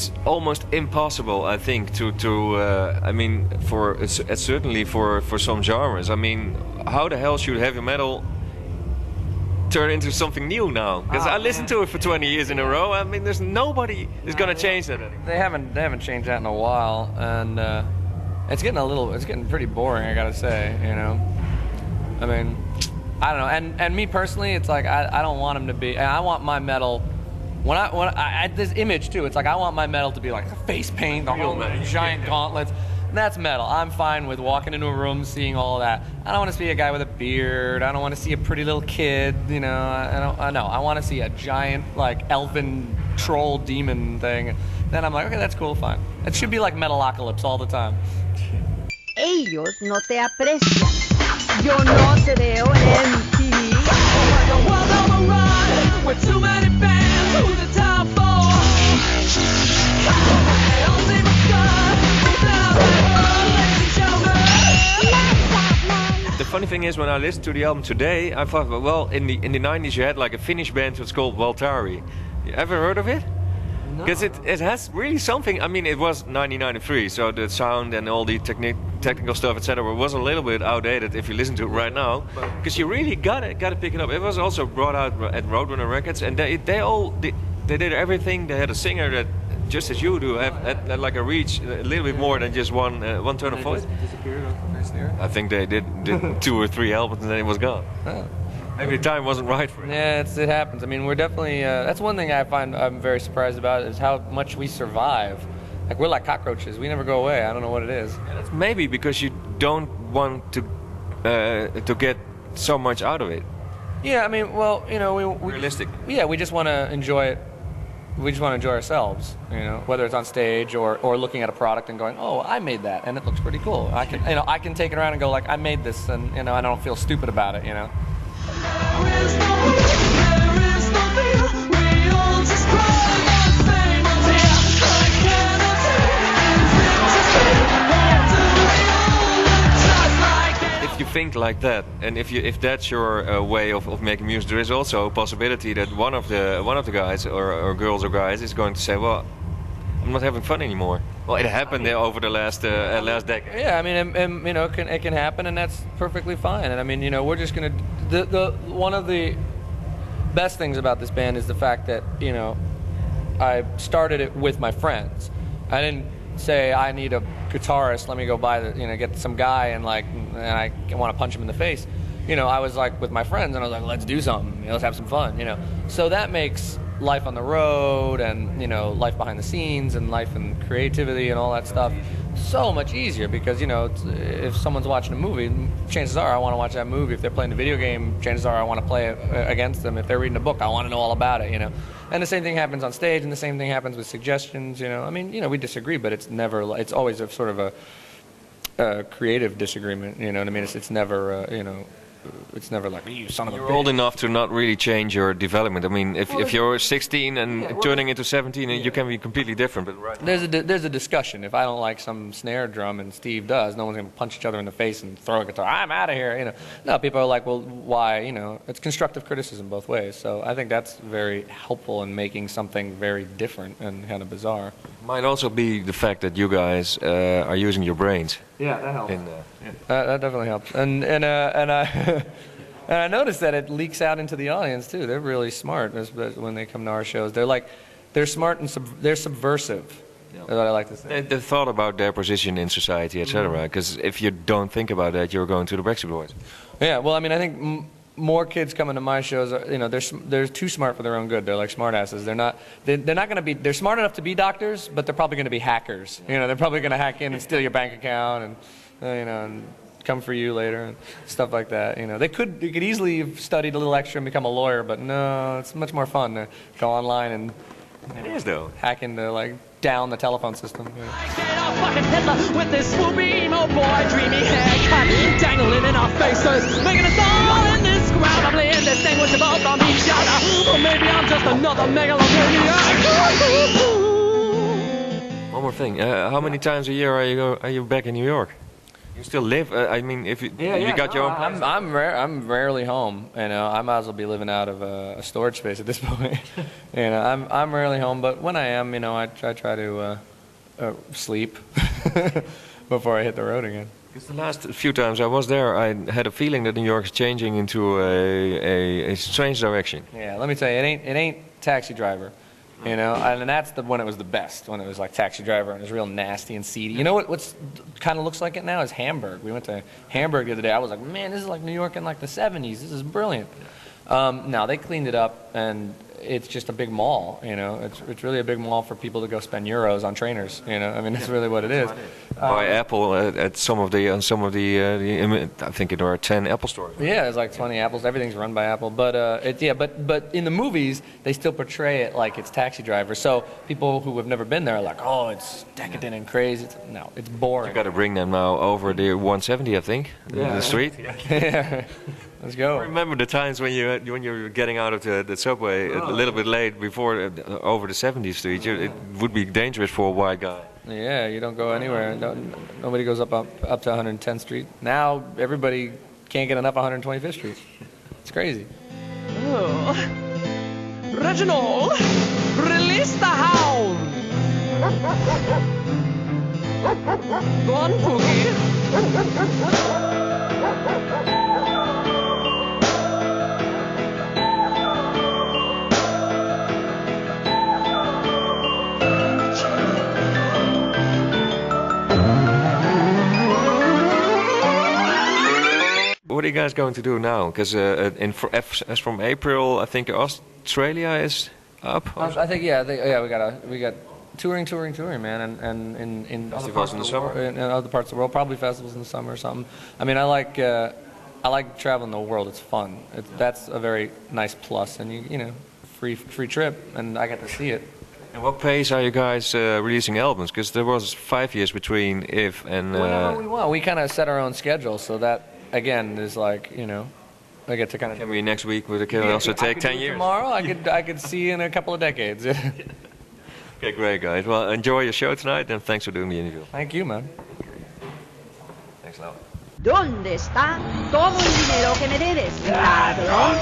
it's almost impossible, I think, I mean, certainly for some genres. I mean, how the hell should heavy metal turn into something new now? Because I listened to it for 20 years in a row. I mean, there's nobody is going to change that anymore. They haven't changed that in a while, and it's getting pretty boring, I gotta say. You know, I mean, I don't know. And me personally, it's like I don't want them to be. And I want my metal. When I this image too, it's like I want my metal to be like face paint, the whole giant gauntlets. That's metal. I'm fine with walking into a room, seeing all that. I don't want to see a guy with a beard. I don't want to see a pretty little kid. You know, I want to see a giant like elfin troll demon thing. Then I'm like, okay, that's cool, fine. It should be like Metalocalypse all the time. Ellos no te aprecian. Yo no te veo en MTV. With too many fans, who's the top for? The funny thing is, when I listened to the album today, I thought, well, in the 90s you had like a Finnish band that's called Valtari. You ever heard of it? Because it has really something. I mean, it was 1993, so the sound and all the technical stuff, etc., was a little bit outdated if you listen to it right now. Because you really gotta pick it up. It was also brought out at Roadrunner Records, and they did everything. They had a singer that, just as you do, had like a reach a little bit more than just one tone of voice. Disappeared. I think they did 2 or 3 albums and then it was gone. Oh. Maybe the time wasn't right for it. Yeah, it happens. I mean, we're definitely. That's one thing I find I'm very surprised about is how much we survive. Like we're like cockroaches. We never go away. I don't know what it is. Yeah, that's maybe because you don't want to get so much out of it. Yeah, I mean, well, you know, we realistic. Yeah, we just want to enjoy it. We just want to enjoy ourselves, you know, whether it's on stage or looking at a product and going, oh, I made that and it looks pretty cool. I can take it around and go like, I made this, and you know, I don't feel stupid about it, you know. If you think like that, and if that's your way of making music, there is also a possibility that one of the guys or girls or guys is going to say, well, I'm not having fun anymore. Well, it happened over the last decade. Yeah, I mean, and you know, it can happen, and that's perfectly fine. And I mean, you know, we're just gonna. The one of the best things about this band is the fact that, you know, I started it with my friends. I didn't say I need a guitarist. Let me go get some guy and I want to punch him in the face. You know, I was like with my friends, and I was like, let's do something. You know, let's have some fun. You know, so that makes life on the road and, you know, life behind the scenes and life and creativity and all that stuff so much easier, because, you know, if someone's watching a movie, chances are I want to watch that movie. If they're playing a video game, chances are I want to play it against them. If they're reading a book, I want to know all about it, you know. And the same thing happens on stage, and the same thing happens with suggestions, you know. I mean, you know, we disagree, but it's always a sort of a creative disagreement, you know what I mean? It's never, you know, it's never like, you son of a bitch. You're old enough to not really change your development. I mean, if you're 16 and turning into 17, you can be completely different. But right there's a discussion. If I don't like some snare drum and Steve does, no one's going to punch each other in the face and throw a guitar. I'm out of here, you know. No, people are like, well, why? You know, it's constructive criticism both ways. So I think that's very helpful in making something very different and kind of bizarre. Might also be the fact that you guys are using your brains. Yeah, that helps. That definitely helps. And I noticed that it leaks out into the audience too. They're really smart when they come to our shows. They're smart and they're subversive. Yeah. Is what I like to say. They thought about their position in society, etc. Because if you don't think about that, you're going to the Backstreet Boys. Yeah. Well, I mean, I think more kids coming to my shows are, you know, they're too smart for their own good. They're like smartasses. They're not going to be. They're smart enough to be doctors, but they're probably going to be hackers. You know, they're probably going to hack in and steal your bank account and you know, and come for you later and stuff like that. You know, they could easily have studied a little extra and become a lawyer, but no, it's much more fun to go online and it is though hack into like down the telephone system. You know. I get a fucking Hitler with this swoopy emo boy, dreamy haircut, dangling in our faces, making us all indescribably indistinguishable from each other. Or maybe I'm just another megalomaniac. One more thing. How many times a year are you back in New York? You still live? I mean, if you, you got your own place? I'm rarely home. You know, I might as well be living out of a storage space at this point. You know, I'm rarely home, but when I am, you know, I try to sleep before I hit the road again. Because the last few times I was there, I had a feeling that New York is changing into a strange direction. Yeah, let me tell you, it ain't Taxi Driver. You know, and that's when it was the best, when it was like Taxi Driver and it was real nasty and seedy. You know what's kind of looks like it now is Hamburg. We went to Hamburg the other day. I was like, man, this is like New York in like the 70s. This is brilliant. Now they cleaned it up and it's just a big mall. You know, it's really a big mall for people to go spend euros on trainers. You know, I mean, that's really what it is. By Apple at some of the I think there are 10 Apple stores. Yeah, there's like 20 Apples. Everything's run by Apple, but but in the movies they still portray it like it's Taxi Driver. So people who have never been there are like, oh, it's decadent and crazy. No, it's boring. You got to bring them now over the 170, I think, the street. Yeah. Let's go. I remember the times when you were getting out of the subway a little bit late before over the 70th street. It would be dangerous for a white guy. Yeah, you don't go anywhere. Nobody goes up to 110th Street. Now everybody can't get enough 125th Street. It's crazy. Oh. Reginald, release the hound. Go on, Pookie. What are you guys going to do now? Because as from April, I think Australia is up. I think we got touring, man, and in other parts in the of summer, world, in other parts of the world, probably festivals in the summer or something. I mean, I like traveling the world. It's fun. That's a very nice plus, and you know, free trip, and I get to see it. And what pace are you guys releasing albums? Because there was 5 years between If and. Whenever we want, we kind of set our own schedule, so that again is like, you know, I get to kind of. Can we next week? Would it also take 10 years? Tomorrow, I could see you in a couple of decades. Okay, great guys. Well, enjoy your show tonight, and thanks for doing the interview. Thank you, man. Thanks a lot. ¿Dónde está todo el dinero que me debes, ladrón?